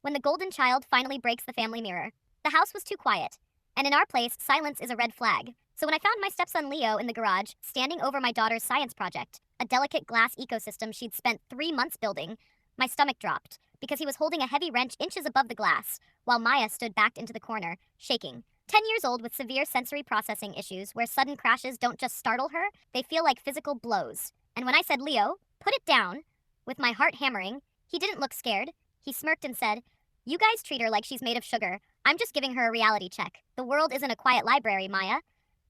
when the golden child finally breaks the family mirror. The house was too quiet, and in our place, silence is a red flag. So when I found my stepson Leo in the garage, standing over my daughter's science project, a delicate glass ecosystem she'd spent 3 months building, my stomach dropped, because he was holding a heavy wrench inches above the glass, while Maya stood backed into the corner, shaking. 10 years old with severe sensory processing issues where sudden crashes don't just startle her, they feel like physical blows. And when I said, Leo, put it down, with my heart hammering, he didn't look scared. He smirked and said, "You guys treat her like she's made of sugar. I'm just giving her a reality check. The world isn't a quiet library, Maya."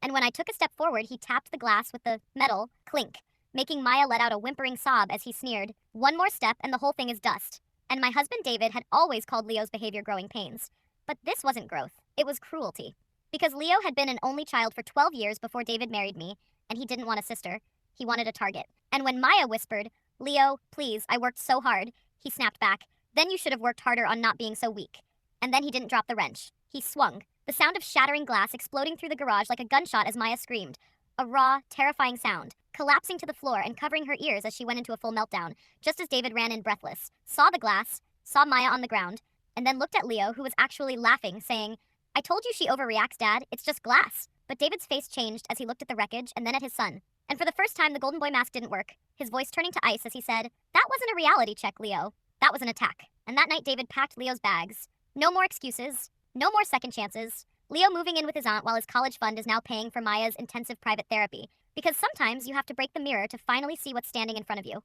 And when I took a step forward, he tapped the glass with the metal clink, making Maya let out a whimpering sob as he sneered, "One more step and the whole thing is dust." And my husband David had always called Leo's behavior growing pains. But this wasn't growth, it was cruelty. Because Leo had been an only child for 12 years before David married me, and he didn't want a sister. He wanted a target. And when Maya whispered, "Leo, please, I worked so hard," he snapped back, "Then you should have worked harder on not being so weak." And then he didn't drop the wrench. He swung, the sound of shattering glass exploding through the garage like a gunshot as Maya screamed. A raw, terrifying sound, collapsing to the floor and covering her ears as she went into a full meltdown, just as David ran in breathless, saw the glass, saw Maya on the ground, and then looked at Leo, who was actually laughing, saying, "I told you she overreacts, Dad. It's just glass." But David's face changed as he looked at the wreckage and then at his son. And for the first time, the golden boy mask didn't work, his voice turning to ice as he said, "That wasn't a reality check, Leo. That was an attack." And that night, David packed Leo's bags. No more excuses. No more second chances. Leo moving in with his aunt while his college fund is now paying for Maya's intensive private therapy. Because sometimes you have to break the mirror to finally see what's standing in front of you.